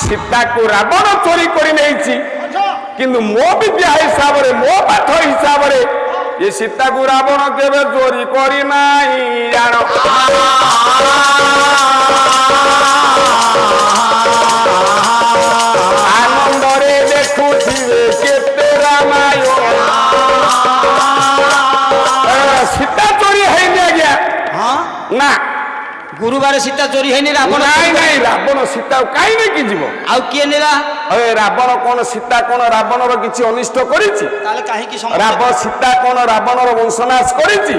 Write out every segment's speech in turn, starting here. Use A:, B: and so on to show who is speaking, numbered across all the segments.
A: ସୀତାକୁ ରାବଣ ଚୋରି କରି ନେଇଛି, କିନ୍ତୁ ମୋ ବିଦ୍ୟା ହିସାବରେ ମୋ ପାଠ ହିସାବରେ ଏ ସୀତାକୁ ରାବଣ କେବେ ଚୋରି କରି ନାହିଁ। ଜାଣ ଆନନ୍ଦରେ ଦେଖୁଥିବେ କେତେ ରାମାୟଣ। ସୀତା ଚୋରି ହେଇନି ଆଜ୍ଞା, ନା
B: ଗୁରୁବାର ସୀତା ଚୋରି ହେଇନି, ରାବଣ
A: ନାଇଁ ନାଇଁ, ରାବଣ ସୀତାକୁ କାହିଁ ନେଇକି ଯିବ?
B: ଆଉ କିଏ ନେଲା?
A: ରାବଣ କଣ ସୀତା କଣ ରାବଣର କିଛି ଅନିଷ୍ଟ କରିଛି?
B: ତାହେଲେ କାହିଁକି
A: ସୀତା କଣ ରାବଣର ବଂଶନାଶ କରିଛି?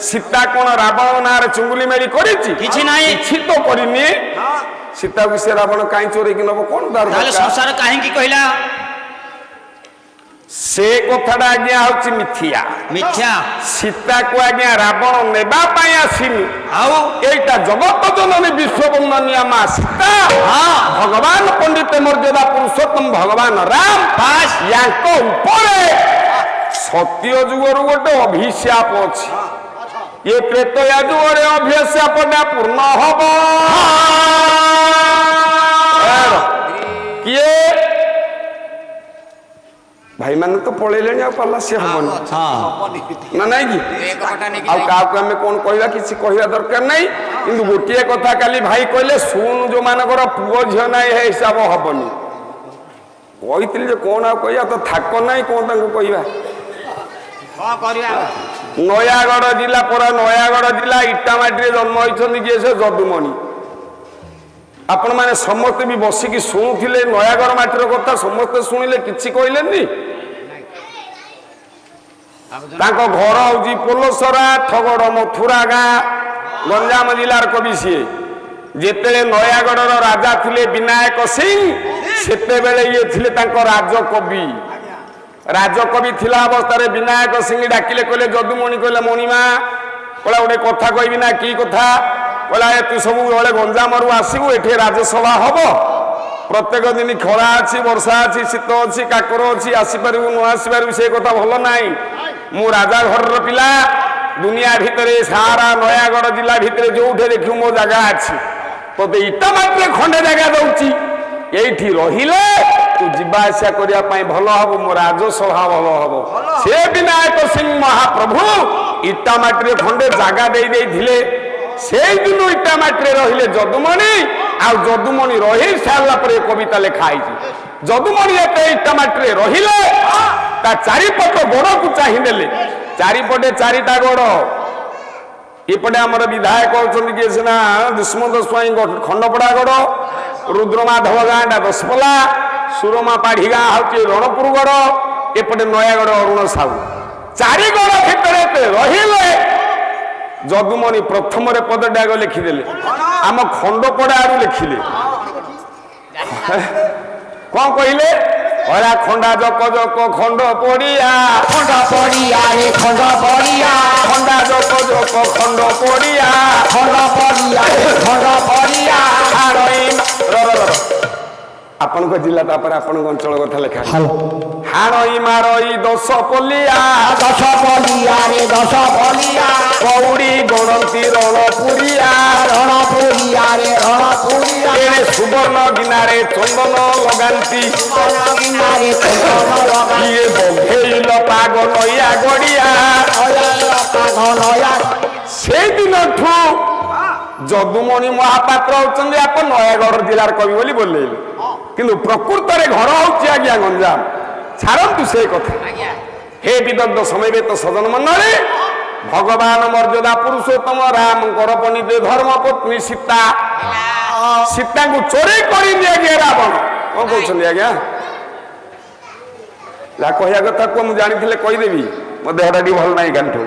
A: ସୀତା କଣ ରାବଣ ନାଁରେ ଚୁଙ୍ଗୁଲି ମେଳି କରିଛି?
B: କିଛି ନାହିଁ,
A: କିଛି ତ କରିନି। ସୀତାକୁ ସେ ରାବଣ କାହିଁ ଚୋରେଇକି ନବ? କଣ
B: ତାହେଲେ ସଂସାର କାହିଁକି କହିଲା?
A: ସେ କଥାଟା ଆଜ୍ଞା ହଉଛି ମିଥ୍ୟା।
B: ମିଥ୍ୟା।
A: ସୀତାକୁ ଆଜ୍ଞା ରାବଣ ନେବା ପାଇଁ ଆସିନି,
B: ଆଉ
A: ଏଇଟା ଜଗତ ଜନନୀ ବିଶ୍ୱବନ୍ଦନିଆ ମା ସୀତା, ଭଗବାନ ପଣ୍ଡିତ ମର୍ଯ୍ୟାଦା ପୁରୁଷୋତ୍ତମ ଭଗବାନ ରାମ, ୟାଙ୍କ ଉପରେ ସତ୍ୟ ଯୁଗରୁ ଗୋଟେ ଅଭିଶାପ ଅଛି। ଏ ତ୍ରେତୟା ଯୁଗରେ ଅଭିଶାପଟା ପୂର୍ଣ୍ଣ ହବ। କିଏ ଭାଇମାନେ ତ ପଳେଇଲେଣି, ଆଉ ପାଲା ସେ ହବନି ନା ନାଇଁ କି? ଆଉ କାହାକୁ ଆମେ କଣ କହିବା? କିଛି କହିବା ଦରକାର ନାହିଁ। କିନ୍ତୁ ଗୋଟିଏ କଥା କାଲି ଭାଇ କହିଲେ, ଶୁଣୁ ଯୋଉମାନଙ୍କର ପୁଅ ଝିଅ ନାହିଁ ଏ ହିସାବ ହବନି। କହିଥିଲି ଯେ କଣ ଆଉ କହିବା, ତ ଥାକ ନାହିଁ, କଣ ତାଙ୍କୁ କହିବା? ନୟାଗଡ଼ ଜିଲ୍ଲା ପରା, ନୟାଗଡ଼ ଜିଲ୍ଲା ଇଟାମାଟିରେ ଜନ୍ମ ହୋଇଛନ୍ତି କିଏ? ସେ ଯଦୁମଣି। ଆପଣମାନେ ସମସ୍ତେ ବି ବସିକି ଶୁଣୁଥିଲେ ନୟାଗଡ଼ ମାଟିର କଥା, ସମସ୍ତେ ଶୁଣିଲେ, କିଛି କହିଲେନି। ତାଙ୍କ ଘର ହଉଛି ପୋଲସରା, ଥଗଡ଼ ମଥୁରା ଗାଁ, ଗଞ୍ଜାମ ଜିଲ୍ଲାର କବି ସିଏ। ଯେତେବେଳେ ନୟାଗଡ଼ର ରାଜା ଥିଲେ ବିନାୟକ ସିଂ, ସେତେବେଳେ ଇଏ ଥିଲେ ତାଙ୍କ ରାଜକବି। ରାଜକବି ଥିଲା ଅବସ୍ଥାରେ ବିନାୟକ ସିଂ ଡାକିଲେ, କହିଲେ ଯଦୁମଣି, କହିଲେ ମଣିମା, କହିଲା ଗୋଟେ କଥା କହିବି ନା? କି କଥା? କହିଲା ତୁ ସବୁବେଳେ ଗଞ୍ଜାମରୁ ଆସିବୁ, ଏଠି ରାଜସଭା ହବ, ପ୍ରତ୍ୟେକ ଦିନ ଖରା ଅଛି, ବର୍ଷା ଅଛି, ଶୀତ ଅଛି, କାକର ଅଛି, ଆସିପାରିବୁ ନ ଆସିପାରିବୁ ସେ କଥା ଭଲ ନାହିଁ। ମୁଁ ରାଜା ଘରର ପିଲା, ଦୁନିଆ ଭିତରେ ସାରା ନୟାଗଡ଼ ଜିଲ୍ଲା ଭିତରେ ଯୋଉଠି ଦେଖିବୁ ମୋ ଜାଗା ଅଛି, ତୋତେ ଇଟାମାଟିରେ ଖଣ୍ଡେ ଜାଗା ଦଉଛି, ଏଇଠି ରହିଲେ ତୁ ଯିବା ଆସିବା କରିବା ପାଇଁ ଭଲ ହବ, ମୋ ରାଜସଭା ଭଲ ହବ। ସେ ବିନାୟକ ସିଂ ମହାପ୍ରଭୁ ଇଟାମାଟିରେ ଖଣ୍ଡେ ଜାଗା ଦେଇ ଦେଇଥିଲେ। ସେଇଦିନ ଇଟାମାଟିରେ ରହିଲେ ଯଦୁମଣି, ଆଉ ଯଦୁମଣି ରହି ସାରିଲା ପରେ କବିତା ଲେଖା ହେଇଛି। ଯଦୁମଣି ଏତେ ଇଟାମାଟିରେ ରହିଲେ, ତା ଚାରିପଟ ଗୋଡକୁ ଚାହିଁ ଦେଲେ। ଚାରିପଟେ ଚାରିଟା ଗୋଡ, ଏପଟେ ଆମର ବିଧାୟକ ଅଛନ୍ତି କିଏ ସିନା ଦୁଷ୍ମନ୍ତ ସ୍ୱାଇଁ ଖଣ୍ଡପଡା ଗଡ, ରୁଦ୍ରମାଧବ ଗାଁଟା ଦଶପଲା, ସୁରମା ପାଢି ଗାଁ ହଉଛି ରଣପୁର ଗଡ, ଏପଟେ ନୟାଗଡ଼ ଅରୁଣ ସାହୁ। ଚାରି ଗଡ ଭିତରେ ରହିଲେ ଯଦୁମଣି ପ୍ରଥମରେ ପଦଟ୍ୟାଗ ଲେଖିଦେଲେ, ଆମ ଖଣ୍ଡପଡା ଆଡୁ ଲେଖିଲେ। କଣ କହିଲେ? ଅରା ଖଣ୍ଡା ଜକ ଜକ ଖଣ୍ଡ ପଡିଆ, ଖଣ୍ଡ ପଡିଆ ରେ ଖଣ୍ଡ ପଡିଆ, ଖଣ୍ଡା ଜକ ଜକ ଖଣ୍ଡ ପଡିଆ, ଖଣ୍ଡ ପଡିଆ ରେ ଖଣ୍ଡ ପଡିଆ। ଆପଣଙ୍କ ଜିଲ୍ଲା ତାପରେ ଆପଣଙ୍କ ଅଞ୍ଚଳ କଥା ଲେଖା ହାଣଇ ମାରଇ ଦଶ ପଲିଆ, ଦଶ ପଲିଆ ରେ ଦଶ ପଲିଆ, କଉଡ଼ି ଗଣନ୍ତି ରଣପୁରିଆ, ରଣପୁରିଆ ରେ ରଣପୁରିଆ, ଏଣେ ସୁବର୍ଣ୍ଣ ଗିନାରେ ଚନ୍ଦନ ଲଗାନ୍ତି, ଇଏ ବଘେଇଲ ପାଗ ନୟା ଗଡିଆ। ସେଇଦିନଠୁ ଯଦୁମଣି ମହାପାତ୍ର ହଉଛନ୍ତି ଆପଣ ନୟାଗଡ଼ ଜିଲ୍ଲାର କବି ବୋଲି ବୋଲେଇଲେ, କିନ୍ତୁ ପ୍ରକୃତରେ ଘର ହଉଛି ଆଜ୍ଞା ଗଞ୍ଜାମ। ଛାଡ଼ନ୍ତୁ ସେ କଥା। ହେ ବିଦଗ୍ଧ ସମବେତ ସଜନ ମଣ୍ଡଳୀ, ଭଗବାନ ମର୍ଯ୍ୟାଦା ପୁରୁଷୋତ୍ତମ ରାମଙ୍କର ପଣ୍ଡିତ ଧର୍ମପତ୍ନୀ ସୀତା, ସୀତାଙ୍କୁ ଚୋରି କରିନି ଆଜ୍ଞା ରାବଣ। କଣ କହୁଛନ୍ତି ଆଜ୍ଞା? ଯାହା କହିବା କଥା କୁହ, ମୁଁ ଜାଣିଥିଲେ କହିଦେବି, ମୋ ଦେହଟା ଟିକେ ଭଲ ନାହିଁ କାଲିଠୁ।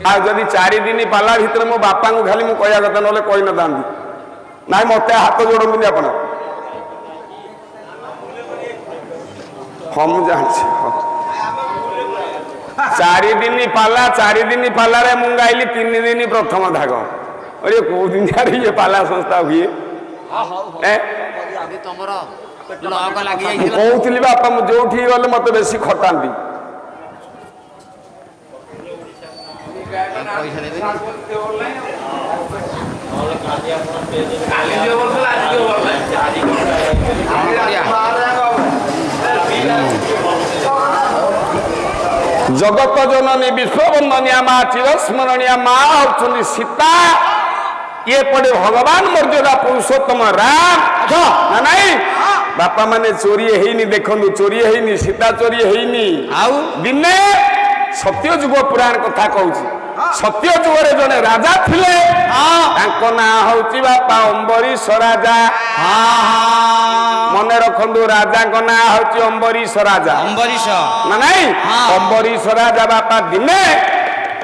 A: ଆଉ ଯଦି 4 ଦିନ ପାଲା ଭିତରେ ମୋ ବାପାଙ୍କୁ ଖାଲି ମୁଁ କହିବା କଥା, ନହେଲେ କହିନଥାନ୍ତି। ନାଇଁ ମତେ ହାତ ଯୋଡନ୍ତୁନି ଆପଣ। ହଁ ମୁଁ ଜାଣିଛି। 4 ଦିନ ପାଲା, 4 ଦିନ ପାଲାରେ ମୁଁ ଗାଇଲି 3 ଦିନ ପ୍ରଥମ ଧାଗ। କୋଉ ଦିନ ଇଏ ପାଲା ସଂସ୍ଥା ହୁଏ? କହୁଥିଲି ବାପା, ମୁଁ ଯୋଉଠି ଗଲେ ମତେ ବେଶୀ ଖଟାନ୍ତି। ଜଗତ ଜନନୀ ବିଶ୍ୱବନ୍ଦନିଆ ମା ଚିରସ୍ମରଣୀୟ ମା ହଉଛନ୍ତି ସୀତା। ଇଏ ପଡେ ଭଗବାନ ମର୍ଯ୍ୟାଦା ପୁରୁଷୋତ୍ତମ ରାମ ନା ନାଇଁ। ବାପା ମାନେ ଚୋରି ହେଇନି, ଦେଖନ୍ତୁ ଚୋରି ହେଇନି, ସୀତା ଚୋରି ହେଇନି।
B: ଆଉ
A: ଦିନେ ସତ୍ୟ ଯୁଗ ପୁରାଣ କଥା କହୁଛି। ସତ୍ୟ ଯୁଗରେ ଜଣେ ରାଜା ଥିଲେ, ତାଙ୍କ ନାଁ ହଉଛି ବାପା ଅମ୍ବରୀଶ ରାଜା। ମନେ ରଖନ୍ତୁ ରାଜାଙ୍କ ନାଁ ହଉଛି ଅମ୍ବରୀଶ ରାଜା
B: ଅମ୍ବରୀଶ
A: ନା ନାଇଁ। ଅମ୍ବରୀଶ ରାଜା ବାପା ଦିନେ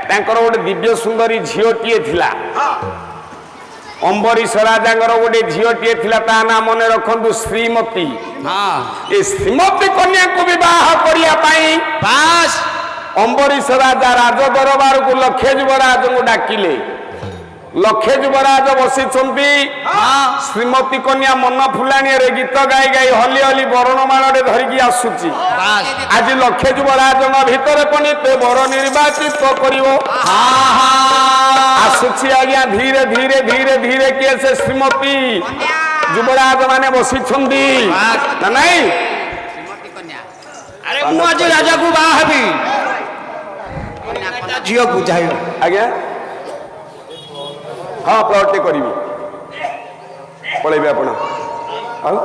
A: ତାଙ୍କର ଗୋଟେ ଦିବ୍ୟ ସୁନ୍ଦରୀ ଝିଅଟିଏ ଥିଲା। ଅମ୍ବରୀଶ ରାଜାଙ୍କର ଗୋଟେ ଝିଅଟିଏ ଥିଲା, ତା ନାଁ ମନେ ରଖନ୍ତୁ ଶ୍ରୀମତୀ। ଏ ଶ୍ରୀମତୀ କନ୍ୟାକୁ ବିବାହ କରିବା ପାଇଁ
B: ବାସ୍
A: ଅମ୍ବରୀଶ ରାଜା ରାଜ ଦରବାରକୁ ଲକ୍ଷେ ଯୁବରାଜଙ୍କୁ ଡାକିଲେ। ଲକ୍ଷେ ଯୁବରାଜ ବସିଛନ୍ତି, ଶ୍ରୀମତୀ କନ୍ୟା ମନ ଫୁଲାଣିରେ ଗୀତ ଗାଇ ଗାଇ ହଲି ହଲି ବରଣମାଳରେ ଧରିକି ଆସୁଛି। ଆଜି ଲକ୍ଷେ ଯୁବରାଜଙ୍କ ଭିତରେ ପୁଣି ତେ ବର ନିର୍ବାଚିତ କରିବ। ଆସୁଛି ଆଜ୍ଞା ଧୀରେ ଧୀରେ ଧୀରେ ଧୀରେ କିଏ ସେ ଶ୍ରୀମତୀ। ଯୁବରାଜ ମାନେ ବସିଛନ୍ତି ନା ନାଇଁ।
B: ଆରେ ମୁଁ ଆଜି ରାଜାକୁ ବାହା ହେବି, ଝିଅକୁ ଯାଇ
A: ଆଜ୍ଞା ହଁ ପ୍ଲଟ୍ଟେ କରିବି, ପଳେଇବେ ଆପଣ। ଆଉ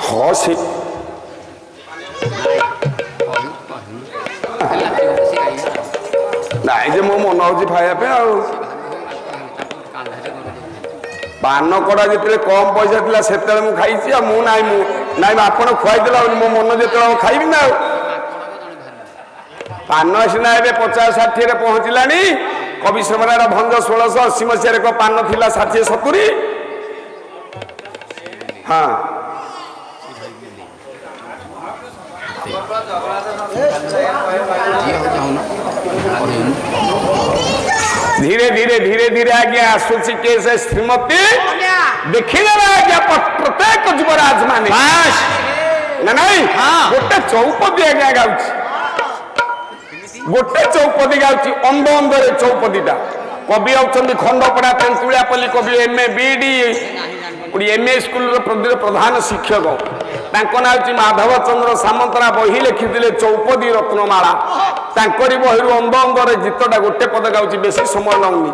A: ହଁ ସେ ନାଇଁ ଯେ ମୋ ମନ ହଉଛି ଖାଇବା ପାଇଁ। ଆଉ ପାନ କଡ଼ା ଯେତେବେଳେ କମ୍ ପଇସା ଥିଲା ସେତେବେଳେ ମୁଁ ଖାଇଛି, ଆଉ ମୁଁ ନାଇଁ ଆପଣ ଖୁଆଇଦେଲା ମୋ ମନ ଯେତେବେଳେ ଖାଇବି ନା। ଆଉ ପାନ ସିନା ଏବେ 50-60ରେ ପହଞ୍ଚିଲାଣି। କବି ସମ୍ରାଟ ଭଞ୍ଜ 1680 ମସିହାରେ ଏକ ପାନ ଥିଲା 60-70। ହଁ ଧୀରେ ଧୀରେ ଧୀରେ ଧୀରେ ଆଜ୍ଞା ଆସୁଛି କେ ସେ ଶ୍ରୀମତୀ। ଦେଖିଦେବା ଆଜ୍ଞା ପ୍ରତ୍ୟେକ ଯୁବରାଜ ମାନେ ନା ନାଇଁ। ଗୋଟେ ଚୌପଦୀ ଆଜ୍ଞା ଗାଉଛି, ଗୋଟେ ଚୌପଦୀ ଗାଉଛି। ଅନ୍ଧ ଅନ୍ଧରେ ଚୌପଦୀଟା। କବି ହଉଛନ୍ତି ଖଣ୍ଡପଡ଼ା ତେନ୍ତୁଳିଆପଲ୍ଲୀ କବି, MA BD MA ସ୍କୁଲର ପ୍ରଧାନ ଶିକ୍ଷକ। ତାଙ୍କ ନାଁ ହେଉଛି ମାଧବ ଚନ୍ଦ୍ର ସାମନ୍ତରା। ବହି ଲେଖିଥିଲେ ଚୌପଦୀ ରତ୍ନମାଳା। ତାଙ୍କରି ବହିରୁ ଅନ୍ଧ ଅନ୍ଧରେ ଗୀତଟା ଗୋଟେ ପଦ ଗାଉଛି, ବେଶୀ ସମୟ ନଉନି।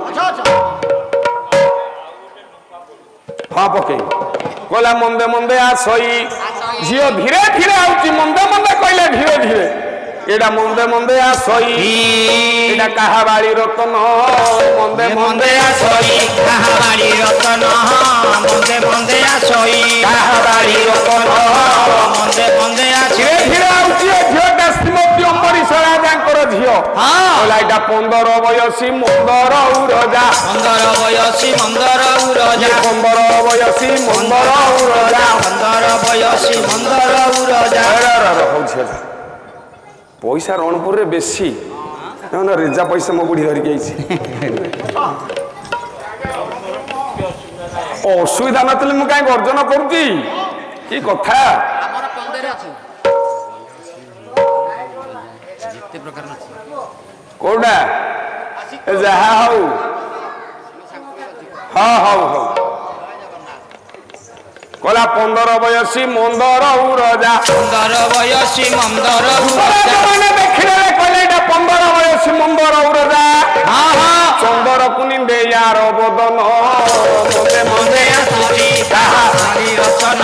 A: ହଁ ପକେଇ କହିଲା ମନ୍ଦେ ମନ୍ଦେ ଆସଇ ଝିଅ ଧୀରେ ଧୀରେ ଆଉଛି। ମନ୍ଦେ ମନ୍ଦେ କହିଲେ ଧୀରେ ଧୀରେ। ଏଇଟା ମନ୍ଦେ ମନ୍ଦେ ଆସଇ, ଏଇଟା କାହା ବାଳି ରତନ। ମନ୍ଦେ ମନ୍ଦେ ଆସଇ
B: କାହା ବାଡ଼ି ରତନ, ମନ୍ଦେ ମନ୍ଦେ ଆସଇ
A: କାହା ବାଳି ରତନ।
B: ମନ୍ଦେ ମନ୍ଦେ ଆସଇ।
A: ଧୀରେ ଧୀରେ ଆଉଛି ଏ ଝିଅଟା ଶ୍ରୀମତୀ ଅମ୍ବରୀଶ ରାଜାଙ୍କର ଝିଅ। କହିଲା ଏଇଟା 15 ବୟସୀ ମନ୍ଦର ଉରଜା।
B: 15 ବୟସୀ ମନ୍ଦର ଉରଜା।
A: 15 ବୟସୀ ମନ୍ଦର ଉରଜା।
B: 15 ବୟସୀ ମନ୍ଦର ଉରଜା।
A: ହଉଛି ପଇସା ରଣପୁରରେ ବେଶୀ। ରେଜା ପଇସା ମୋ ବୁଢୀ ଧରିକି ଆଇଛି। ଅସୁବିଧା ନଥିଲେ ମୁଁ କାହିଁ ଗର୍ଜନ କରୁଛି? କି କଥା। କୋଉଟା ଯାହା ହଉ। ହଁ ହଉ ହଉ। କହିଲା 15 ବୟସୀ ମନ୍ଦର ଉରଜା।
B: 15 ବୟସୀ ମନ୍ଦର ଉରଜା।
A: ମାନେ ଦେଖିଦେଲେ କହିଲେ ଏଇଟା 15 ବୟସୀ ମନ୍ଦର ଉରଜା। ଚନ୍ଦର କୁନିନ୍ଦେ ୟାର ବଦନ। ମନ୍ଦେ ମନ୍ଦେ
B: ଆସୁଛି କାହା ବାଡ଼ି ରତନ,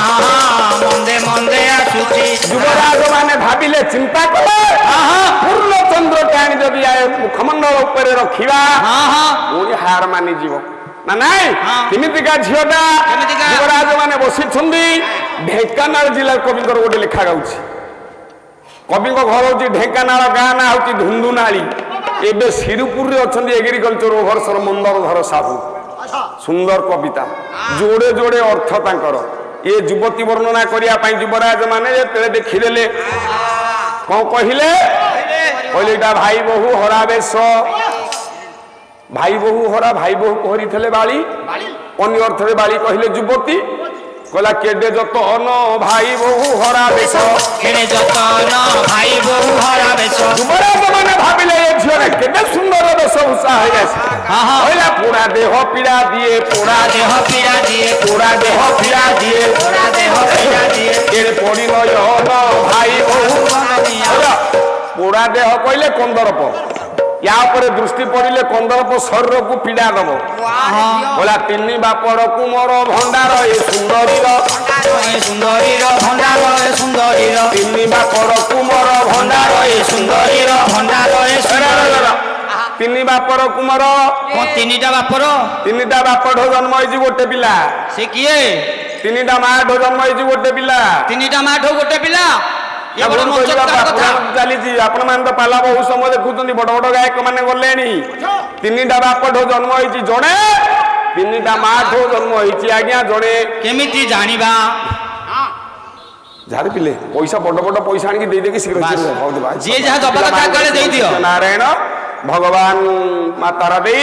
B: ମନ୍ଦେ ମନ୍ଦେ ଆସୁଛି।
A: ଯୁବରାଜ ମାନେ ଭାବିଲେ, ଚିନ୍ତା କଲେ, ପୂର୍ଣ୍ଣଚନ୍ଦ୍ରকে ଆଣି ଯଦି ମୁଖମଣ୍ଡଳ ଉପରେ ରଖିବା ପୁଣି ହାର ମାନିଯିବ ନା ନାଇଁ। କେମିତିକା ଝିଅଟା। ଯୁବରାଜ ମାନେ ବସିଛନ୍ତି। ଢେଙ୍କାନାଳ ଜିଲ୍ଲାର କବିଙ୍କର ଗୋଟେ ଲେଖା ଗାଉଛି। କବିଙ୍କ ଘର ହଉଛି ଢେଙ୍କାନାଳ, ଗାଁ ନାଁ ହଉଛି ଧୁନ୍ଦୁନାଳି। ଏବେ ଶିରପୁରରେ ଅଛନ୍ତି ଏଗ୍ରିକଲଚର ଓଭରସର ମନ୍ଦରଧର ସାହୁ। ସୁନ୍ଦର କବିତା, ଯୋଡେ ଯୋଡେ ଅର୍ଥ ତାଙ୍କର। ଏ ଯୁବତୀ ବର୍ଣ୍ଣନା କରିବା ପାଇଁ ଯୁବରାଜ ମାନେ ଯେତେବେଳେ ଦେଖିଦେଲେ କଣ କହିଲେ? କହିଲେ ଏଇଟା ଭାଇ ବୋହୁ ହରା ବେଶ। ଭାଇ ବୋହୁ ହରା, ଭାଇ ବୋହୁ କରିଥିଲେ ବାଳି। ଅନ୍ୟ ଅର୍ଥରେ ବାଳି କହିଲେ ଯୁବତୀ। କହିଲା କେଡେ ଯତନ ଭାଇ ବୋହୁ ହରା ବେଶ।
B: କେଡେ ଯତନ ଭାଇ ବୋହୁ ହରା ବେଶ।
A: ଯୁବରାଜ ମାନେ ଭାବିଲେ ଏ ଝିଅରେ କେତେ ସୁନ୍ଦର ବେଶଭୂଷା ହେଇଯାଇଛି। କହିଲା ପୋଡା ଦେହ ପୀଡା ଦିଏ, ପୋଡା
B: ଦେହ ପୀଡ଼ା ଦିଏ,
A: ପୋଡା ଦେହ ପୀଡା ଦିଏ,
B: ପୋଡ଼ା ଦେହ ପୀଡ଼ା ଦିଏ।
A: ଏ ପଡି ନୟନ ଭାଇ ବୋହୁ। পোড়ା ଦେହ କହିଲେ କନ୍ଦର୍ପ ୟା ଉପରେ ଦୃଷ୍ଟି ପଡ଼ିଲେ କନ୍ଦର୍ପ ଶରୀରକୁ ପୀଡ଼ା ଦବ ବୋଲା ତିନି ବାପର କୁମର ଭଣ୍ଡାର ଏ ସୁନ୍ଦରୀର
B: ସୁନ୍ଦରୀର ଭଣ୍ଡାର ଏ ସୁନ୍ଦରୀର
A: ତିନି ବାପର କୁମର ଭଣ୍ଡାର ଏ
B: ସୁନ୍ଦରୀର ଭଣ୍ଡାର ଏ ସୁନ୍ଦରୀର
A: ତିନି ବାପର କୁମର
B: ତିନିଟା ବାପର
A: ତିନିଟା ବାପଠୁ ଜନ୍ମ ହେଇଛି ଗୋଟେ ପିଲା
B: ସେ କିଏ
A: ତିନିଟା ମାଠୁ ଜନ୍ମ ହେଇଛି ଗୋଟେ ପିଲା
B: ତିନିଟା ମାଠୁ ଗୋଟେ ପିଲା
A: ଚାଲିଛି ଆପଣ ମାନେ ତ ପାଲା ବହୁ ସମୟ ଦେଖୁଛନ୍ତି ବଡ ବଡ ଗାୟକ ମାନେ ଗଲେଣି ତିନିଟା ବାପଠୁ ଜନ୍ମ ହେଇଛି ଜଣେ ତିନିଟା ମାଠୁ ଜନ୍ମ ହେଇଛି ଆଜ୍ଞା ଜଣେ
B: କେମିତି ଜାଣିବା
A: ଯାହାର ପିଲେ ପଇସା ବଡ ବଡ ପଇସା ଆଣିକି ଦେଇଦେଇକି ଶୀଘ୍ର
B: ଯିଏ ଯାହା ଦବା କଥା କାଳେ ଦେଇଦିଅ
A: ନାରାୟଣ ଭଗବାନ ମା ତାରା ଦେଇ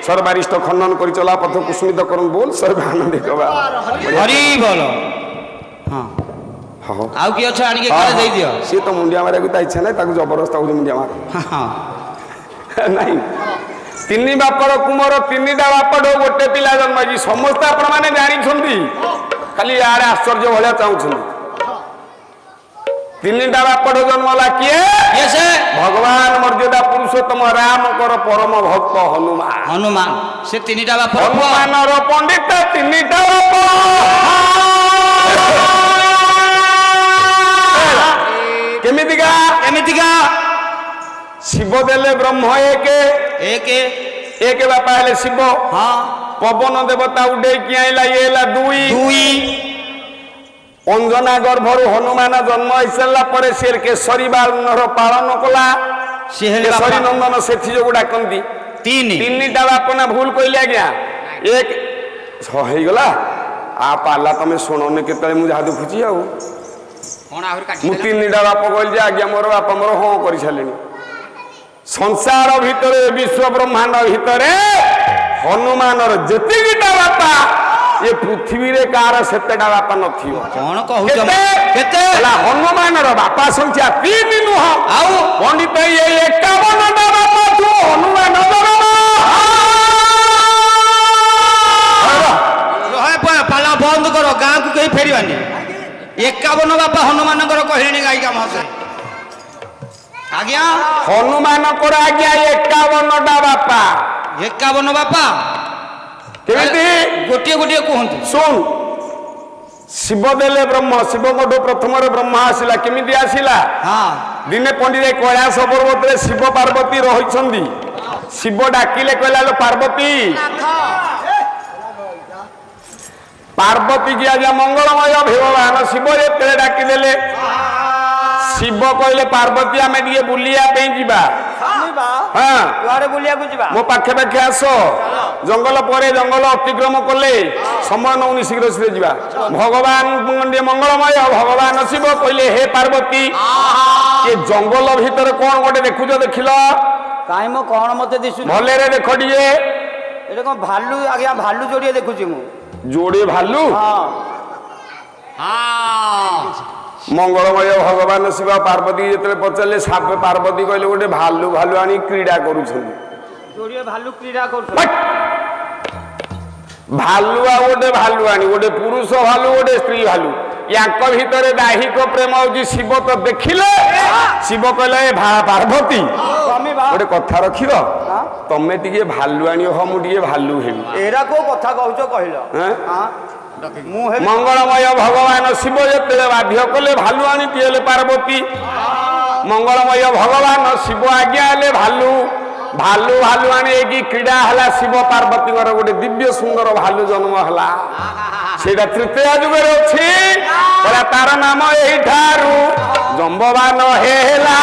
A: ସର୍ବାରିଷ୍ଟ ଖଣ୍ଡନ କରି ଚଲା ପଥ କୁସୁମିତ କରନ୍ ବୋଲ ସର୍ବ ଆନନ୍ଦିତ
B: ହରି ବୋଲ ହଁ ଆଉ କିଏ ଅଛ ଆଣିକି କାଳେ ଦେଇଦିଅ
A: ସିଏ ତ ମୁଣ୍ଡିଆ ମାରିବାକୁ ତା ଇଚ୍ଛା ନାହିଁ ତାକୁ ଜବରଦସ୍ତ ହଉଛି ମୁଣ୍ଡିଆ ମାର ନାଇଁ ତିନି ବାପର କୁମର ତିନିଟା ବାପଠୁ ଗୋଟେ ପିଲା ଜନ୍ମ ହେଇଛି ସମସ୍ତେ ଆପଣ ମାନେ ଜାଣିଛନ୍ତି ଖାଲି ୟାର ଆଶ୍ଚର୍ଯ୍ୟ ଭଳିଆ ଚାହୁଁଛନ୍ତି ତିନିଟା ବାପଠୁ ଜନ୍ମ ହେଲା କିଏ ଭଗବାନ ମର୍ଯ୍ୟାଦା ପୁରୁଷୋତ୍ତମ ରାମଙ୍କର ପରମ ଭକ୍ତ ହନୁମାନ
B: ହନୁମାନ ସେ ତିନିଟା ବାପ
A: ହନୁମାନର ପଣ୍ଡିତ ତିନିଟା ବାପ କେମିତିକା
B: କେମିତିକା
A: ଶିବ ଦେଲେ ବ୍ରହ୍ମ ଏକ ବାପା ହେଲେ ଶିବ ପବନ ଦେବତା ଉଡେଇକି ଆଇଲା ଇଏ ହେଲା ଦୁଇ ଅଞ୍ଜନା ଗର୍ଭରୁ ହନୁମାନ ଜନ୍ମ ହେଇସାରିଲା ପରେ ସେ କେଶରୀ ବାଳନର ପାଳନ କଲା କେଶରୀ ନନ୍ଦନ ସେଥି ଯୋଗୁ ଡାକନ୍ତି ତିନିଟା ବାପ ନା ଭୁଲ କହିଲେ ଆଜ୍ଞା ଏକ ହେଇଗଲା ଆ ପାଲା ତମେ ଶୁଣନି କେତେବେଳେ ମୁଁ ଯାହା ଦେଖୁଛି ଆଉ ମୁଁ ତିନିଟା ବାପ କହିଲି ଯେ ଆଜ୍ଞା ମୋର ବାପା ମୋର ହଁ କରିସାରିଲେଣି ସଂସାର ଭିତରେ ବିଶ୍ୱ ବ୍ରହ୍ମାଣ୍ଡ ଭିତରେ ହନୁମାନର ଯେତିକିଟା ବାପା ଏ ପୃଥିବୀରେ କାହାର ସେତେଟା ବାପା ନଥିବ
B: କଣ କହୁଛ
A: କେତେ ହନୁମାନର ବାପା ସଂଖ୍ୟା 3 ନୁହଁ ଆଉ ପଣ୍ଡିତ 51ଟା ବାପା ତୁ ହନୁମାନ
B: ପାଲା ବନ୍ଦ କର ଗାଁକୁ କେହି ଫେରିବାନି 51 ବାପା ହନୁମାନଙ୍କର କହିଲେଣି ଗାୟିକା ମହାଶୟ ଆଜ୍ଞା
A: ହନୁମାନଙ୍କର ଆଜ୍ଞା 51ଟା ବାପା
B: 51 ବାପା
A: କେମିତି
B: ଗୋଟିଏ ଗୋଟିଏ କୁହନ୍ତୁ
A: ଶୁଣ ଶିବ ଦେଲେ ବ୍ରହ୍ମ ଶିବଙ୍କଠୁ ପ୍ରଥମରେ ବ୍ରହ୍ମା ଆସିଲା କେମିତି ଆସିଲା ଦିନେ ପଣ୍ଡିତ କୈଳାସ ପର୍ବତରେ ଶିବ ପାର୍ବତୀ ରହିଛନ୍ତି ଶିବ ଡାକିଲେ କହିଲା ପାର୍ବତୀ ପାର୍ବତୀ କି ଆଜ୍ଞା ମଙ୍ଗଳମୟ ଭଗବାନ ଶିବ ଯେତେବେଳେ ଡାକିଦେଲେ ଶିବ କହିଲେ ପାର୍ବତୀ ଆମେ ଟିକେ ବୁଲିବା ପାଇଁ ଯିବା ମୋ ପାଖେ ପାଖେ ଆସ ଜଙ୍ଗଲ ପରେ ଜଙ୍ଗଲ ଅତିକ୍ରମ କଲେ ସମୟ ନଉନି ଶୀଘ୍ର ଶୀଘ୍ର ଯିବା ଭଗବାନ ମଙ୍ଗଳମୟ ଭଗବାନ ଶିବ କହିଲେ ହେ ପାର୍ବତୀ ଏ ଜଙ୍ଗଲ ଭିତରେ କଣ ଗୋଟେ ଦେଖୁଛ ଦେଖିଲ
C: କାଇଁ ମୁଁ କଣ ମତେ ଦିଶୁ
A: ଭଲରେ ଦେଖ ଟିକେ
C: ଏଟା କଣ ଭାଲୁ ଆଜ୍ଞା ଭାଲୁ ଯୋଡିଏ ଦେଖୁଛି ମୁଁ
A: ଯୋଡିଏ ଭାଲୁ ମଙ୍ଗଳମୟ ଭଗବାନ ଶିବ ପାର୍ବତୀ ଯେତେବେଳେ ପଚାରିଲେ ସାପ ପାର୍ବତୀ କହିଲେ ଗୋଟେ ଭାଲୁ ଭାଲୁ ଆଣି କ୍ରୀଡ଼ା କରୁଛନ୍ତି
C: ଭାଲୁ କ୍ରୀଡ଼ା କରୁଛନ୍ତି
A: ଭାଲୁ ଆଉ ଗୋଟେ ଭାଲୁ ଆଣି ଗୋଟେ ପୁରୁଷ ଭାଲୁ ଗୋଟେ ସ୍ତ୍ରୀ ଭାଲୁ ୟାଙ୍କ ଭିତରେ ଦାହିକ ପ୍ରେମ ହଉଛି ଶିବ ତ ଦେଖିଲେ ଶିବ କହିଲେ ପାର୍ବତୀ ଗୋଟେ କଥା ରଖିବ ତମେ ଟିକେ ଭାଲୁ ଆଣିବ ହଁ ମୁଁ ଟିକେ ଭାଲୁ ହେବି
C: ଏରା କୋଉ କଥା କହୁଛ କହିଲ
A: ମଙ୍ଗଳମୟ ଭଗବାନ ଶିବ ଯେତେବେଳେ ବାଧ୍ୟ କଲେ ଭାଲୁ ଆଣିକି ହେଲେ ପାର୍ବତୀ ମଙ୍ଗଳମୟ ଭଗବାନ ଶିବ ଆଜ୍ଞା ହେଲେ ଭାଲୁ ଭାଲୁ ଭାଲୁ ଆଣିକି କ୍ରୀଡ଼ା ହେଲା ଶିବ ପାର୍ବତୀଙ୍କର ଗୋଟେ ଦିବ୍ୟ ସୁନ୍ଦର ଭାଲୁ ଜନ୍ମ ହେଲା ସେଇଟା ତୃତୀୟ ଯୁଗରେ ଅଛି ତାର ନାମ ଏଇଠାରୁ ଜମ୍ବବାନ ହେଲା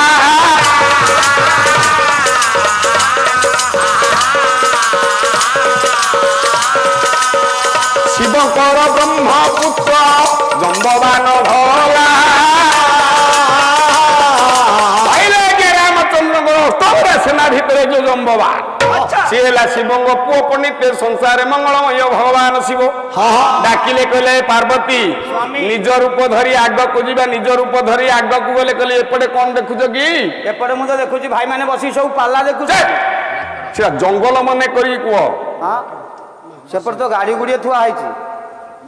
A: ଶିବଙ୍କର ବ୍ରହ୍ମପୁତ୍ର ଜମ୍ବବାନ ଧରା ରାମଚନ୍ଦ୍ରଙ୍କର ଅଷ୍ଟମରେ ସେନା ଭିତରେ ଯୋଉ ଜମ୍ବବାନ ସିଏ ହେଲା ଶିବଙ୍କ ପୁଅ ପଣ୍ଡିତ ସଂସାରରେ ମଙ୍ଗଳମୟ ଭଗବାନ ଶିବ ଡାକିଲେ କହିଲେ ପାର୍ବତୀ ନିଜ ରୂପ ଧରି ଆଗକୁ ଯିବା ନିଜ ରୂପ ଧରି ଆଗକୁ ଗଲେ କହିଲେ ଏପଟେ କଣ ଦେଖୁଛ କି
C: ଏପଟେ ମୁଁ ତ ଦେଖୁଛି ଭାଇମାନେ ବସି ସବୁ ପାଲା ଦେଖୁଛି
A: ସେଟା ଜଙ୍ଗଲ ମନେ କରିକି କୁହ
C: ସେପଟେ ତ ଗାଡି ଗୁଡିଏ ଥୁଆ ହେଇଛି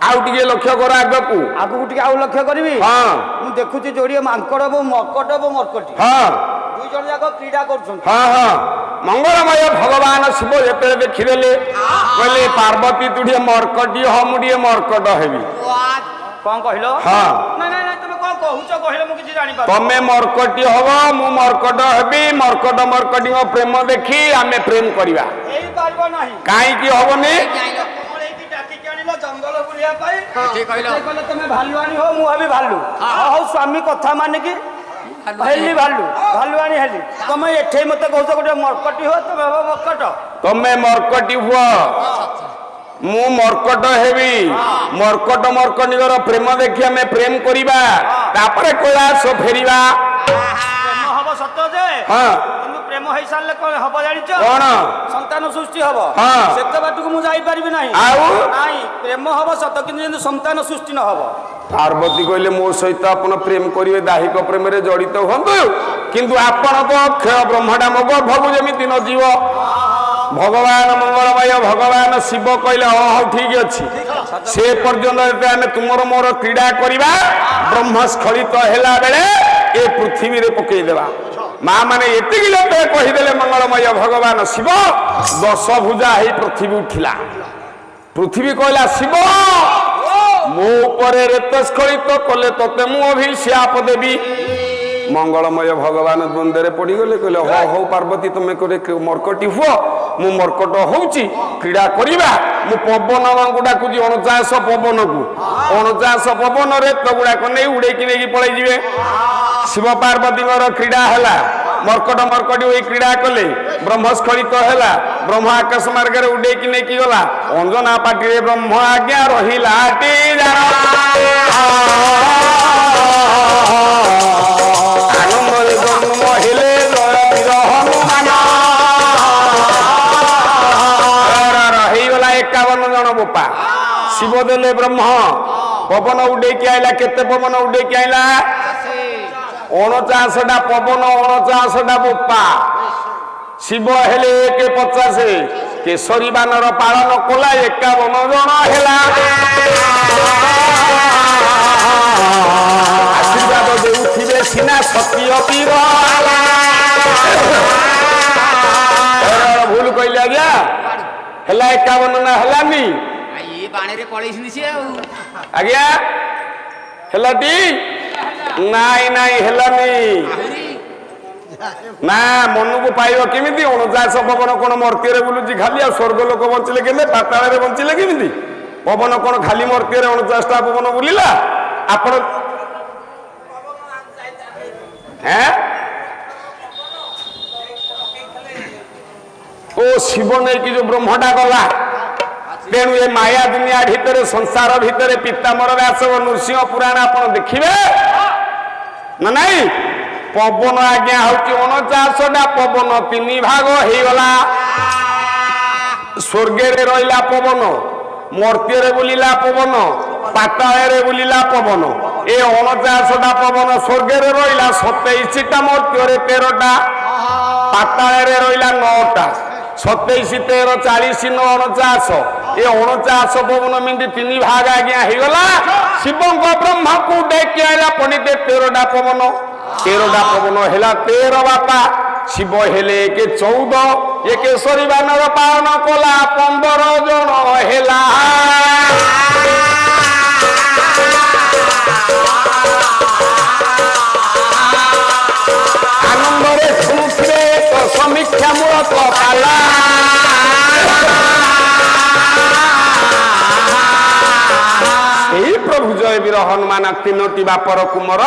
A: ଆଉ ଟିକେ ଲକ୍ଷ୍ୟ କର ଆଗକୁ
C: ଟିକେ ଆଉ ଲକ୍ଷ୍ୟ କରିବି
A: ହଁ
C: ମୁଁ ଦେଖୁଛି ଯୋଡିଏ ମାଙ୍କଡ ଏବଂ ମର୍କଟ ଏବଂ ମର୍କଟି ଦୁଇ ଜଣ ଯାକ କ୍ରୀଡ଼ା କରୁଛନ୍ତି।
A: ହଁ ହଁ ମଙ୍ଗଳମୟ ଭଗବାନ ଶିବ ଯେତେବେଳେ ଦେଖିଦେଲେ କହିଲେ ପାର୍ବତୀ ତୁ ଟିକେ ମର୍କଟି ହ ମୁଁ ଟିକେ ମର୍କଟ ହେବି।
C: କଣ କହିଲ?
A: ହଁ
C: ନାଇଁ ନାଇଁ ନାଇଁ ତମେ କଣ କହୁଛ କହିଲ ମୁଁ କିଛି ଜାଣିପାରୁନି।
A: ତମେ ମର୍କଟି ହବ ମୁଁ ମର୍କଟ ହେବି ମର୍କଟ ମର୍କଟିଙ୍କ ପ୍ରେମ ଦେଖି ଆମେ ପ୍ରେମ କରିବା।
C: ହେଇପାରିବ ନାହିଁ।
A: କାହିଁକି ହବନି?
C: ଜଙ୍ଗଲ ବୁଲିବା ପାଇଁ
B: ଠିକ କହିଲ।
C: ସେ କହିଲେ ତମେ ଭାଲୁଆଣୀ ହଉ ମୁଁ ହେବି ଭାଲୁ। ହଉ ସ୍ୱାମୀ କଥା ମାନିକି ହେଲି ଭାଲୁ ଭାଲୁଆଣୀ ହେଲି। ତମେ ଏଠେଇ ମତେ କହୁଛ ଗୋଟେ ମର୍କଟି ହୁଅ ତମେ ହବ ମର୍କଟ।
A: ତମେ ମର୍କଟି ହୁଅ ମୁଁ ମର୍କଟ ହେବି ମର୍କଟ ମର୍କଟିଙ୍କର ପ୍ରେମ ଦେଖି ଆମେ ପ୍ରେମ କରିବା ତାପରେ କୈଳାସ ଫେରିବା।
C: ପ୍ରେମ ହବ ସତ ଯେ
A: ହଁ
C: କିନ୍ତୁ ପ୍ରେମ ହେଇସାରିଲେ କଣ ହବ ଜାଣିଛ?
A: କଣ?
C: ସନ୍ତାନ ସୃଷ୍ଟି ହବ।
A: ହଁ।
C: ସେତେ ବାଟକୁ ମୁଁ ଯାଇପାରିବି ନାହିଁ।
A: ଆଉ
C: ନାଇଁ ପ୍ରେମ ହବ ସତ କିନ୍ତୁ ଯେମିତି ସନ୍ତାନ ସୃଷ୍ଟି ନ ହବ।
A: ପାର୍ବତୀ କହିଲେ ମୋ ସହିତ ଆପଣ ପ୍ରେମ କରିବେ ଦାହିକ ପ୍ରେମରେ ଜଡ଼ିତ ହୁଅନ୍ତୁ କିନ୍ତୁ ଆପଣଙ୍କ ଅକ୍ଷୟ ବ୍ରହ୍ମଟା ମୋ ଗର୍ଭକୁ ଯେମିତି ନ ଯିବ। ଭଗବାନ ମଙ୍ଗଳମୟ ଭଗବାନ ଶିବ କହିଲେ ହଁ ହଉ ଠିକ ଅଛି ସେ ପର୍ଯ୍ୟନ୍ତ ଯେତେ ଆମେ ତୁମର ମୋର କ୍ରୀଡ଼ା କରିବା ବ୍ରହ୍ମସ୍ଖଳିତ ହେଲା ବେଳେ ଏ ପୃଥିବୀରେ ପକେଇଦେବା। ମା ମାନେ ଏତିକି ଯେତେ କହିଦେଲେ ମଙ୍ଗଳମୟ ଭଗବାନ ଶିବ 10 ଭୁଜା ହେଇ ପୃଥିବୀ ଉଠିଲା। ପୃଥିବୀ କହିଲା ଶିବ ମୋ ଉପରେ ରେତ ସ୍ଖଳିତ କଲେ ତତେ ମୁଁ ଅଭିଶାପ ଦେବି। ମଙ୍ଗଳମୟ ଭଗବାନ ଦ୍ୱନ୍ଦ୍ୱରେ ପଡ଼ିଗଲେ କହିଲେ ହଉ ହଉ ପାର୍ବତୀ ତମେ ମର୍କଟି ହୁଅ ମୁଁ ମର୍କଟ ହଉଛି କ୍ରୀଡ଼ା କରିବା। ମୁଁ ପବନ ଡାକୁଛି 49 ପବନକୁ 49 ପବନରେ ତ ଗୁଡାକ ନେଇ ଉଡେଇକି ନେଇକି ପଳେଇ ଯିବେ। ଶିବ ପାର୍ବତୀଙ୍କର କ୍ରୀଡ଼ା ହେଲା ମର୍କଟ ମର୍କଟି ହୋଇ କ୍ରୀଡ଼ା କଲେ ବ୍ରହ୍ମସ୍ଖଳିତ ହେଲା ବ୍ରହ୍ମ ଆକାଶ ମାର୍ଗରେ ଉଡେଇକି ନେଇକି ଗଲା। ଅଞ୍ଜନା ପାଟିରେ ବ୍ରହ୍ମ ଆଜ୍ଞା ରହିଲା ଆନନ୍ଦରେ ଜନ୍ମ ହେଲେ ଜୟବୀର ହନୁମାନ। ହେଇଗଲା 51 ଜଣ ବୋପା। ଶିବ ଦେଲେ ବ୍ରହ୍ମ ପବନ ଉଡେଇକି ଆଇଲା। କେତେ ପବନ ଉଡେଇକି ଆଇଲା? 49ଟା ପବନ 49ଟା ବୋପା। ଶିବ ହେଲେ 150 କେଶରୀ ବାନର ପାଳନ କଲା 51 ଜଣ ହେଲା। ଆଶୀର୍ବାଦ ଦେଉଥିବେ ସିନା ସତୀୟ ପୀର। ଭୁଲ କହିଲେ ଆଜ୍ଞା ହେଲା 51 ନା ହେଲାନି?
B: ପାଣିରେ ପଳେଇଛନ୍ତି ସିଏ ଆଉ
A: ଆଜ୍ଞା ହେଲାଟି? ନାଇଁ ନାଇଁ ହେଲାନି ନା ମନକୁ ପାଇବ କେମିତି? 49 ପବନ କଣ ମର୍ତ୍ତ୍ୟରେ ବୁଲୁଛି ଖାଲି ଆଉ ସ୍ୱର୍ଗ ଲୋକ ବଞ୍ଚିଲେ କେମିତି ପାତାଳରେ ବଞ୍ଚିଲେ କେମିତି? ପବନ କଣ ଖାଲି ମର୍ତ୍ତ୍ୟରେ 49ଟା ପବନ ବୁଲିଲା? ଆପଣ ଓ ଶିବ ନେଇକି ଯୋଉ ବ୍ରହ୍ମଟା ଗଲା। ତେଣୁ ଏ ମାୟା ଦୁନିଆ ଭିତରେ ସଂସାର ଭିତରେ ପିତାମ୍ବର ବ୍ୟାସ ନୃସିଂହ ପୁରାଣ ଆପଣ ଦେଖିବେ ନା ନାଇଁ? ପବନ ଆଜ୍ଞା ହଉଛି 49ଟା ପବନ 3 ଭାଗ ହେଇଗଲା। ସ୍ୱର୍ଗରେ ରହିଲା ପବନ ମର୍ତ୍ତ୍ୟରେ ବୁଲିଲା ପବନ ପାତାଳରେ ବୁଲିଲା ପବନ। ଏ 49ଟା ପବନ ସ୍ୱର୍ଗରେ ରହିଲା 27ଟା ମର୍ତ୍ତ୍ୟରେ 13ଟା ପାତାଳରେ ରହିଲା 9ଟା 27 13 40 9 49 ଏ 49 ପବନ ମିନିଟ 3 ଭାଗ ଆଜ୍ଞା ହେଇଗଲା। ଶିବଙ୍କ ବ୍ରହ୍ମକୁ ଡେକି ଆଇଲା ପଣ୍ଡିତେ 13ଟା ପବନ 13ଟା ପବନ ହେଲା 13 ବାପା। ଶିବ ହେଲେ 14 ଏ କେଶରୀ ବାନର ପାଳନ କଲା 15 ଜଣ ହେଲା। ଆନନ୍ଦରେ ଶୁଣୁଥିବେ ତ ସମୀକ୍ଷା ମୂଳକ ପାଲା। ସେଇ ପ୍ରଭୁ ଜୟବୀର ହନୁମାନ 3ଟି ବାପର କୁମର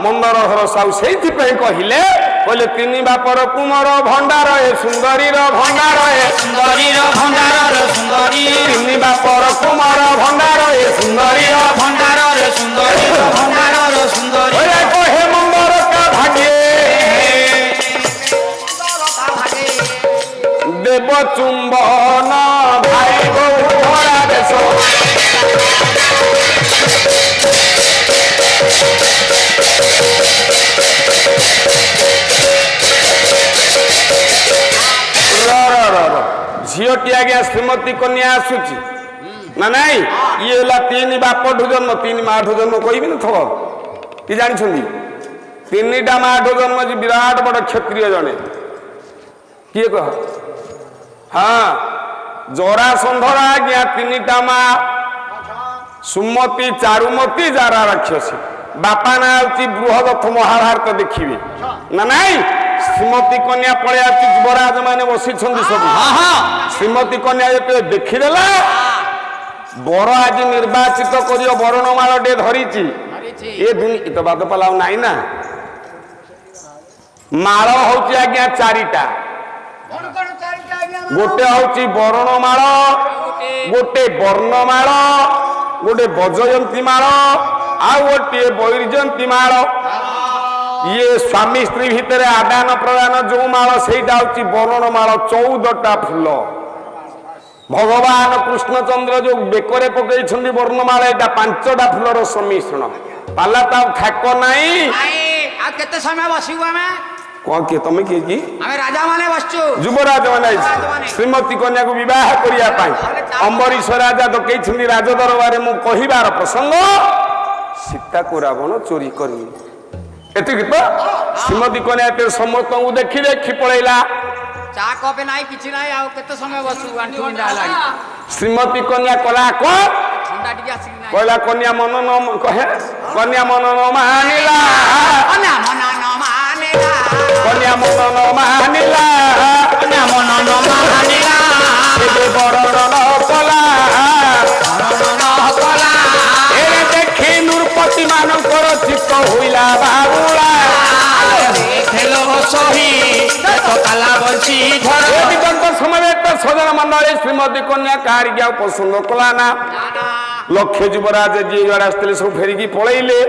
A: ମନ୍ଦର ହର ସାହୁ ସେଇଥିପାଇଁ କହିଲେ 3 ବାପର କୁମର ଭଣ୍ଡାର ଏ ସୁନ୍ଦରୀର ଭଣ୍ଡାର ଏ
B: ସୁନ୍ଦରୀର ଭଣ୍ଡାରର ସୁନ୍ଦରୀ
A: 3 ବାପର କୁମର ଭଣ୍ଡାର ଏ ସୁନ୍ଦରୀର
B: ଭଣ୍ଡାରର ସୁନ୍ଦରୀର ଭଣ୍ଡାରର ସୁନ୍ଦରୀ
A: କହେ ମନ୍ଦର କା ଭାଗେ ଦେବ ଚୁମ୍ବନ ଭାଇ ବୋଉ ଧରା ଦେଶ। ଝିଅଟି ଆଜ୍ଞା ଶ୍ରୀମତୀ କନ୍ୟା ଆସୁଛି ନା ନାଇଁ? ଇଏ ହେଲା 3 ବାପଠୁ ଜନ୍ମ 3 ମାଠୁ ଜନ୍ମ କହିବି ନ ଥବ କି ଜାଣିଛନ୍ତି? ତିନିଟା ମାଠୁ ଜନ୍ମ ହେଇଛି ବିରାଟ ବଡ କ୍ଷତ୍ରିୟ ଜଣେ କିଏ କହ ହଁ ଜରାସନ୍ଧର ଆଜ୍ଞା ତିନିଟା ମା ସୁମତି ଚାରୁମତି ଜାରା ରାକ୍ଷସୀ ବାପା ନା ହଉଛି ବୃହଦତ୍ତ ମହାଭାରତ ଦେଖିବେ ନା ନାଇଁ ଶ୍ରୀମତୀ କନ୍ୟା ପଳେଇ ଆସୁଛି ଯୁବରାଜ ମାନେ ବସିଛନ୍ତି ସବୁ ଶ୍ରୀମତୀ କନ୍ୟା ଯେତେବେଳେ ଦେଖିଦେଲା ବର ଆଜି ନିର୍ବାଚିତ କରିବ ବରଣମାଳ ଟେ ଧରିଛି ଏ ତ ବାଦ ପାଲା ଆଉ ନାଇଁ ନା ମାଳ ହଉଛି ଆଜ୍ଞା ଚାରିଟା ଗୋଟେ ହଉଛି ବରଣମାଳ ଗୋଟେ ବର୍ଣ୍ଣମାଳ ଗୋଟେ ବଜୟନ୍ତୀ ମାଳ ଆଉ ଗୋଟିଏ ବୈଜୟନ୍ତୀ ମାଳ ଇଏ ସ୍ୱାମୀ ସ୍ତ୍ରୀ ଭିତରେ ଆଦାନ ପ୍ରଦାନ ଯୋଉ ମାଳ ସେଇଟା ହଉଛି ବରଣମାଳ 14ଟା ଫୁଲ ଭଗବାନ କୃଷ୍ଣଚନ୍ଦ୍ର ଯୋଉ ବେକରେ ପକେଇଛନ୍ତି ବର୍ଣ୍ଣମାଳ ଏଇଟା 5ଟା ଫୁଲର ସମ୍ମିଶ୍ରଣ ପାଲା ତ ଥାକ ନାହିଁ
B: ଆଉ କେତେ ସମୟ ବସିବୁ ଆମେ
A: କଣ କିଏ ତମେ କିଏ କି
B: ଆମେ ରାଜା ମାନେ ବସିଛୁ
A: ଯୁବରାଜ ମାନେ ଶ୍ରୀମତୀ କନ୍ୟାକୁ ବିବାହ କରିବା ପାଇଁ ଅମ୍ବରୀଶ ରାଜା ଡକେଇଛନ୍ତି ରାଜଦରବାରରେ ମୁଁ କହିବାର ପ୍ରସଙ୍ଗ ସୀତାକୁ ରାବଣ ଚୋରି କରିନି ଏତିକି ତ ଶ୍ରୀମତୀ କନ୍ୟା ଏତେ ସମସ୍ତଙ୍କୁ ଦେଖି ଦେଖି ପଳେଇଲା
B: ଚା କପେ ନାହିଁ କିଛି ନାହିଁ ଆଉ କେତେ ସମୟ ବସିବୁ ଆଣ୍ଠୁ ବିନ୍ଧା ହେଲାଣି
A: ଶ୍ରୀମତୀ କନ୍ୟା କଲା କଣ
B: ଥଣ୍ଡା ଟିକେ ଆସିକି ନାହିଁ
A: କହିଲା କନ୍ୟା ମନ ନ କହେ କନ୍ୟା ମନ ନ ମାନିଲା
B: କନ୍ୟା ମନ ନ ମାନିଲା
A: କନ୍ୟା ମନ ନ ମାନିଲା
B: କନ୍ୟା ମନ ନ ମାନିଲା
A: ଏବେ ବରଣ ନ କଲା ଏରେ ଦେଖି ନୃପତି ମାନଙ୍କର ଚିତ୍ତ ହୋଇଲା ବାବୁଳା
B: ଖେଳ ସହି କାଲା ବଂଶୀ ଧର
A: ସମବେତ ସଜନ ମଣ୍ଡଳୀ ଶ୍ରୀମତୀ କନ୍ୟା କାହାରିକି ଆଉ ପସନ୍ଦ କଲା ନା ଲକ୍ଷ୍ୟ ଯୁବରାଜ ଯିଏ ଯୁଆଡେ ଆସିଥିଲେ ସବୁ ଫେରିକି ପଳେଇଲେ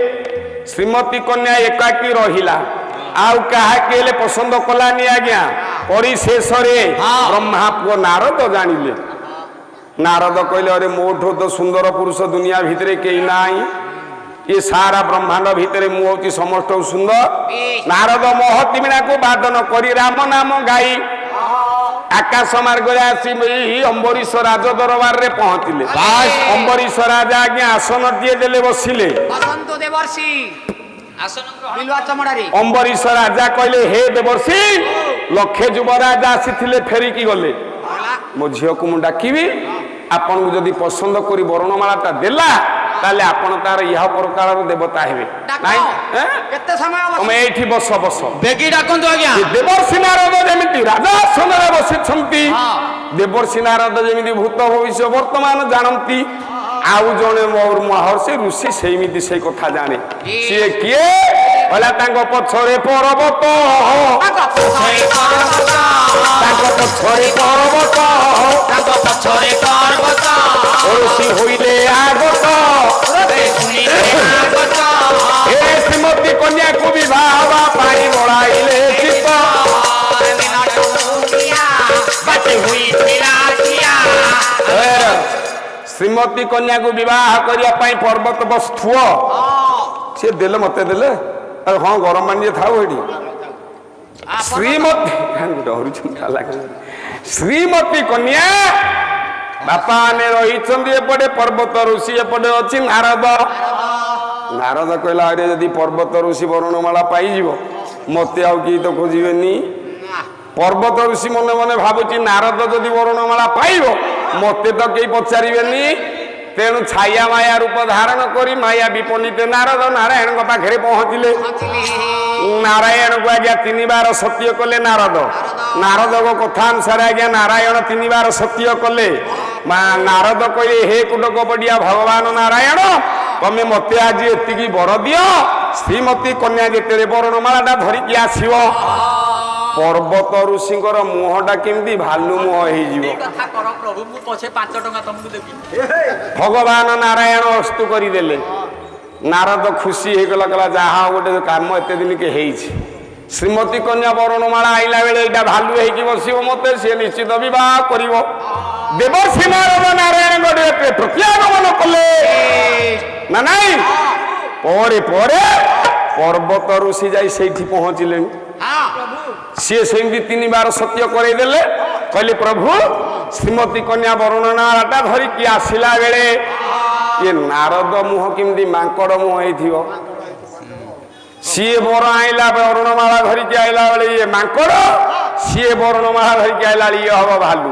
A: ଶ୍ରୀମତୀ କନ୍ୟା ଏକାକୀ ରହିଲା ଆଉ କାହାକି ହେଲେ ପସନ୍ଦ କଲାନି ଆଜ୍ଞା ପରିଶେଷରେ ବ୍ରହ୍ମା ପୁଅ ନାରଦ ଜାଣିଲେ ନାରଦ କହିଲେ ଅରେ ମୋଠୁ ତ ସୁନ୍ଦର ପୁରୁଷ ଦୁନିଆ ଭିତରେ କେହି ନାହିଁ ये सारा ब्रह्मांड भितर मु हूँ समस्त सुंदर नारद महती वीणा को वादन करी राम नाम गाई आकाश मार्ग आसी अम्बरीश राज दरबार रे पहुंचले अम्बरीश राजा आज्ञा आसन दिए देले बसिले अम्बरीश राजा कहले हे देवर्षि लक्षे युवराज आसी फेरिकी गले मो झील को मु डाकिबी आपन को जदि पसंद करी वर्णमाला देला ताले आपण तार यह प्रकार देवता हेबे नाही
B: केते समय
A: तुम एठी बस बस
B: बेगी डाकंतु आज्ञा
A: देवर्षि नारद जेमिति राजा आसनरे बसिछंती देवर्षि नारद जेमिति भूत भविष्य वर्तमान जानंती आउ जणे मोर महर्षि ऋषि सेमिति से कथा जाने से किए होला तांको पछरे पर्वत तांको पछरे पर्वत ऋषि होइले आगत श्रीमती कन्या को विवाह पाई बड़ाइले चित्त श्रीमती कन्या को विवाह करने पर्वत बस्तुओ सी देले मत देले हाँ गरम पानी था श्रीमती श्रीमती कन्या बापा ने रही एपटे पर्वत ऋषि एपटे अच्छी नारद नारद कहला अरे यदि पर्वत ऋषि वर्णमाला पाई मत आउ कि तो खोजे पर्वत ऋषि मन मन भावुची नारद जदि वर्णमाला पाइब मत तो कई पचारे तेणु छाया माया रूप धारण करी माया विपनीत नारद नारायण पाखे पहुँचले नारायण को आज्ञा 3 बार सत्य कले नारद नारद को कथा अनुसार आज्ञा नारायण 3 बार सत्य कले नारद कहले हे कुटकपटिया भगवान नारायण तमे मते आज एतिकी बर दियो श्रीमती कन्या जेते वर्णमाला धरिकी आसीबो पर्वत ऋषिंकर मुहटा केमती भालू मुह भगवान नारायण अस्तु करदेले नारद खुशी होगला कहला जहा गोटे काम एत दिन के श्रीमती कन्या वर्णमाला आईला बेले यहाँ भालू होगी बस मत सी निश्चित बह कर देवर्षि नारद नारायण प्रत्यागमन कले ना नाई परे पर्वत ऋषि जाई पहुँचले सी सेमती 3 बार सत्य करदेले कहले प्रभु श्रीमती कन्या वर्णनाटा धरिकी आसला बेले ये नारद मुह केमती मांकड़ मुह ସିଏ ବର ଆଇଲା ବର୍ଣ୍ଣମାଳା ଧରିକି ଆଇଲା ବେଳେ ଇଏ ମାଙ୍କଡ, ସିଏ ବର୍ଣ୍ଣମାଳା ଧରିକି ଆଇଲା ବେଳେ ଇଏ ହବ ଭାଲୁ।